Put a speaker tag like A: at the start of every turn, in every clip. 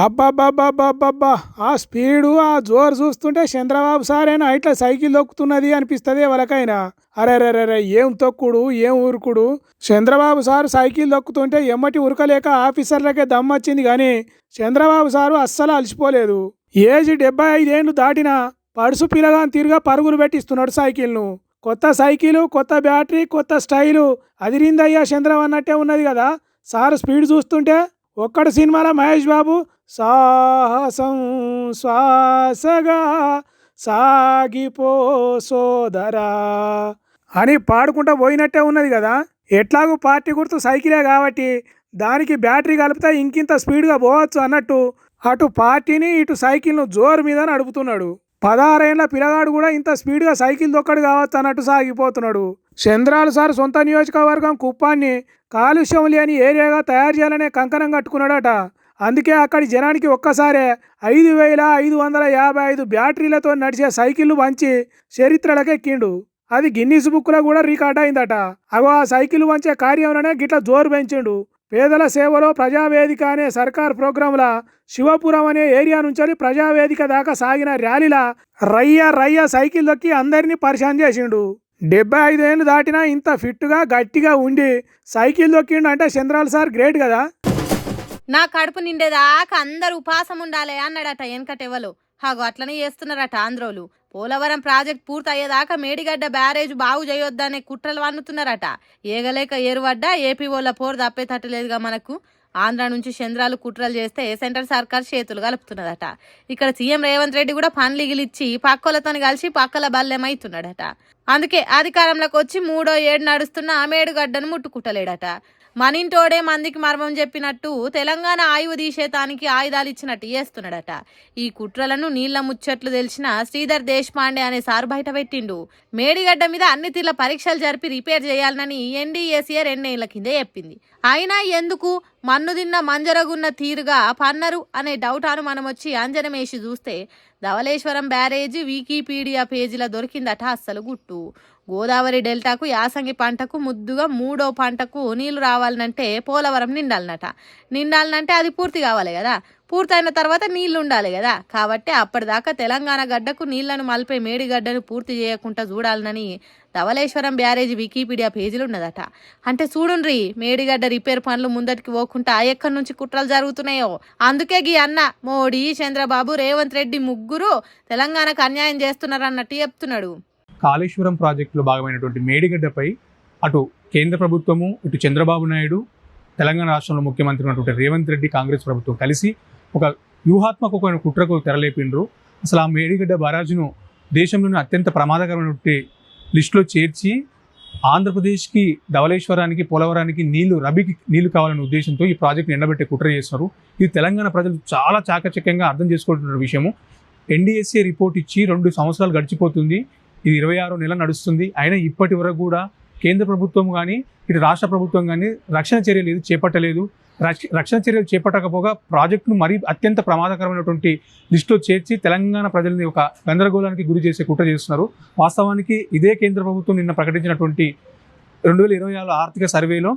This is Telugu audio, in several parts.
A: అబ్బబ్బబ్బబ్బబ్బబ్బా! ఆ స్పీడు, ఆ జోరు చూస్తుంటే చంద్రబాబు సారేనా ఇట్లా సైకిల్ తొక్కుతున్నది అనిపిస్తది ఎవరికైనా. అరెరెరెరె! ఏం తొక్కుడు, ఏం ఉరుకుడు. చంద్రబాబు సారు సైకిల్ తొక్కుతుంటే ఎమ్మటి ఉరకలేక ఆఫీసర్లకే దమ్మొచ్చింది గానీ, చంద్రబాబు సారు అస్సలు అలసిపోలేదు. ఏజ్ 75 ఏండ్లు దాటినా పడుసు పిల్లగాని తీరుగా పరుగులు పెట్టిస్తున్నాడు సైకిల్‌ను. కొత్త సైకిలు, కొత్త బ్యాటరీ, కొత్త స్టైలు అదిరిందయ్యా చంద్రం అన్నట్టే ఉన్నది కదా సారు స్పీడ్ చూస్తుంటే. ఒక్కడు సినిమాలో మహేష్ బాబు సాహసం శ్వాసగా సాగిపో సోదరా అని పాడుకుంటా పోయినట్టే ఉన్నది కదా. ఎట్లాగూ పార్టీ గుర్తు సైకిలే కాబట్టి దానికి బ్యాటరీ కలిపితే ఇంకింత స్పీడ్గా పోవచ్చు అన్నట్టు అటు పార్టీని ఇటు సైకిల్ను జోరు మీద నడుపుతున్నాడు. 16 ఏళ్ల పిల్లగాడు కూడా ఇంత స్పీడ్గా సైకిల్ దొక్కడు కావచ్చు అన్నట్టు సాగిపోతున్నాడు. చంద్రాలు సార్ సొంత నియోజకవర్గం కుప్పాన్ని కాలుష్యం లేని ఏరియాగా తయారు చేయాలనే కంకణం కట్టుకున్నాడట. అందుకే అక్కడి జనానికి ఒక్కసారే 5,555 బ్యాటరీలతో నడిచే సైకిళ్లు పంచి చరిత్రలకెక్కిండు. అది గిన్నిస్ బుక్లో కూడా రికార్డ్ అయిందట. అగో ఆ సైకిల్ వంచే కార్యంలోనే గిట్ల జోరు పెంచిండు. పేదల సేవలో ప్రజావేదిక అనే సర్కార్ ప్రోగ్రాంల శివపురం అనే ఏరియా నుంచి ప్రజావేదిక దాకా సాగిన ర్యాలీలా రయ్య రయ్య సైకిల్ దొక్కి అందరినీ పరిశాన్ చేసిండు. 75 ఏళ్ళు దాటినా ఇంత ఫిట్గా గట్టిగా ఉండి సైకిల్ దొక్కిండు అంటే చంద్రాలు సార్ గ్రేట్ కదా.
B: నా కడుపు నిండేదాకా అందరు ఉపాసం ఉండాలి అన్నాడట వెనకటెవలో. హాగో అట్లనే చేస్తున్నారట ఆంధ్రోలు. పోలవరం ప్రాజెక్ట్ పూర్తయ్యేదాకా మేడిగడ్డ బ్యారేజ్ బాగు చేయొద్దనే కుట్రలు వన్నుతున్నారట. ఏగలేక ఏరువడ్డా ఏపీ వాళ్ళ పోరు తప్పేటట్టులేదుగా మనకు. ఆంధ్ర నుంచి చంద్రాలు కుట్రలు చేస్తే సెంట్రల్ సర్కార్ చేతులు కలుపుతున్నదట. ఇక్కడ సీఎం రేవంత్ రెడ్డి కూడా పనులిగిలిచ్చి పక్కలతో కలిసి పక్కల బల్లెమైతున్నాడట. అందుకే అధికారంలోకి వచ్చి 3వ ఏడు నడుస్తున్న మేడిగడ్డను ముట్టుకుంటలేడట. మనింటోడే మందికి మర్మం చెప్పినట్టు తెలంగాణ ఆయువు తీసేతానికి ఆయుధాలు ఇచ్చినట్టు చేస్తున్నాడట. ఈ కుట్రలను నీళ్ల ముచ్చట్లు తెలిసిన శ్రీధర్ దేశపాండే అనే సారు బయట పెట్టిండు. మేడిగడ్డ మీద అన్ని తీర్ల పరీక్షలు జరిపి రిపేర్ చేయాలని ఎన్డీఏసీఏ 2 ఏళ్ల కిందే చెప్పింది. అయినా ఎందుకు మన్ను తిన్న మంజరగున్న తీరుగా పన్నరు అనే డౌట్ మనం వచ్చి అంజనమేసి చూస్తే ధవళేశ్వరం బ్యారేజీ వికీపీడియా పేజీలో దొరికిందట అస్సలు గుట్టు. గోదావరి డెల్టాకు యాసంగి పంటకు ముద్దుగా 3వ పంటకు నీళ్లు రావాలంటే పోలవరం నిండాలనంటే అది పూర్తి కావాలి కదా. పూర్తయిన తర్వాత నీళ్లు ఉండాలి కదా. కాబట్టి అప్పటిదాకా తెలంగాణ గడ్డకు నీళ్లను మలిపే మేడిగడ్డను పూర్తి చేయకుండా చూడాలనని ధవళేశ్వరం బ్యారేజీ వికీపీడియా పేజీలు ఉన్నదట. అంటే చూడుండ్రి మేడిగడ్డ రిపేర్ పనులు ముందటికి పోకుండా ఎక్కడి నుంచి కుట్రలు జరుగుతున్నాయో. అందుకే గీ అన్న మోడీ, చంద్రబాబు, రేవంత్ రెడ్డి ముగ్గురు తెలంగాణకు అన్యాయం చేస్తున్నారన్నట్టు చెప్తున్నాడు.
C: కాళేశ్వరం ప్రాజెక్టులో భాగమైనటువంటి మేడిగడ్డపై అటు కేంద్ర ప్రభుత్వము, ఇటు చంద్రబాబు నాయుడు, తెలంగాణ రాష్ట్రంలో ముఖ్యమంత్రి ఉన్నటువంటి రేవంత్ రెడ్డి, కాంగ్రెస్ ప్రభుత్వం కలిసి ఒక వ్యూహాత్మకమైన కుట్రకు తెరలేపిండ్రు. అసలు ఆ మేడిగడ్డ బరాజును దేశంలోని అత్యంత ప్రమాదకరమైనటువంటి లిస్టులో చేర్చి ఆంధ్రప్రదేశ్కి, ధవళేశ్వరానికి, పోలవరానికి రబీకి నీళ్లు కావాలనే ఉద్దేశంతో ఈ ప్రాజెక్ట్ని ఎండబెట్టే కుట్ర చేస్తున్నారు. ఇది తెలంగాణ ప్రజలు చాలా చాకచక్యంగా అర్థం చేసుకుంటున్న విషయము. ఎన్డీఎస్ఏ రిపోర్ట్ ఇచ్చి 2 సంవత్సరాలు గడిచిపోతుంది. ఇది 26వ నెల నడుస్తుంది. అయినా ఇప్పటి వరకు కూడా కేంద్ర ప్రభుత్వం కానీ ఇటు రాష్ట్ర ప్రభుత్వం కానీ రక్షణ చర్యలు చేపట్టలేదు. రక్షణ చర్యలు చేపట్టకపోగా ప్రాజెక్టును మరీ అత్యంత ప్రమాదకరమైనటువంటి లిస్టులో చేర్చి తెలంగాణ ప్రజల్ని ఒక గందరగోళానికి గురి చేసే కుట్ర చేస్తున్నారు. వాస్తవానికి ఇదే కేంద్ర ప్రభుత్వం నిన్న ప్రకటించినటువంటి 2026 ఆర్థిక సర్వేలో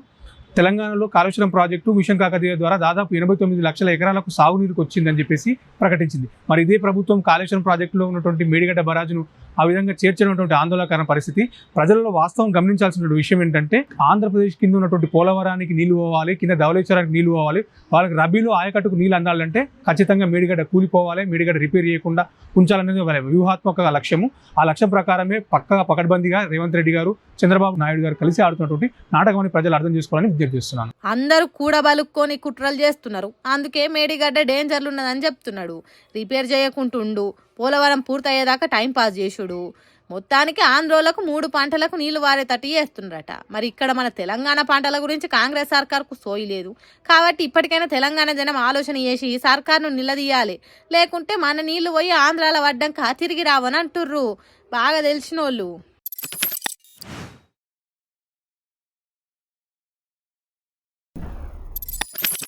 C: తెలంగాణలో కాళేశ్వరం ప్రాజెక్టు మిషన్ కాకతీయ ద్వారా దాదాపు 89 లక్షల ఎకరాలకు సాగునీరుకు వచ్చిందని చెప్పేసి ప్రకటించింది. మరి ఇదే ప్రభుత్వం కాళేశ్వరం ప్రాజెక్టులో ఉన్నటువంటి మేడిగడ్డ బరాజును ఆ విధంగా చేర్చినటువంటి ఆందోళనకరమైన పరిస్థితి. ప్రజలలో వాస్తవం గమనించాల్సిన విషయం ఏంటంటే ఆంధ్రప్రదేశ్ కింద ఉన్నటువంటి పోలవరానికి నీళ్లు పోవాలి, కింద ధవళేశ్వరానికి నీళ్లు పోవాలి. వాళ్ళకి రబీలో ఆయకట్టుకు నీళ్ళు అందాలంటే ఖచ్చితంగా మేడిగడ్డ కూలిపోవాలి, మేడిగడ్డ రిపేర్ చేయకుండా ఉంచాలనేది వాళ్ళ వ్యూహాత్మక లక్ష్యము. ఆ లక్ష్యం ప్రకారమే పక్కగా పకడ్బందీగా రేవంత్ రెడ్డి గారు, చంద్రబాబు నాయుడు గారు కలిసి ఆడుతున్నటువంటి నాటకమని ప్రజలు అర్థం చేసుకోవాలని విజ్ఞప్తి చేస్తున్నాను.
B: అందరూ కూడబలుక్కొని కుట్రలు చేస్తున్నారు. అందుకే మేడిగడ్డ డేంజర్లు ఉన్నదని చెప్తున్నాడు. రిపేర్ చేయకుంటుండు, పోలవరం పూర్తయ్యేదాకా టైం పాస్ చేసుడు. మొత్తానికి ఆంధ్రోలకు 3 పంటలకు నీళ్లు వారేటట్టు చేస్తున్నారట. మరి ఇక్కడ మన తెలంగాణ పంటల గురించి కాంగ్రెస్ సర్కార్కు సోయి లేదు. కాబట్టి ఇప్పటికైనా తెలంగాణ జనం ఆలోచన చేసి సర్కార్ను నిలదీయాలి. లేకుంటే మన నీళ్లు పోయి ఆంధ్రాల వడ్డంక తిరిగి రావని అంటుర్రు బాగా తెలిసినోళ్ళు.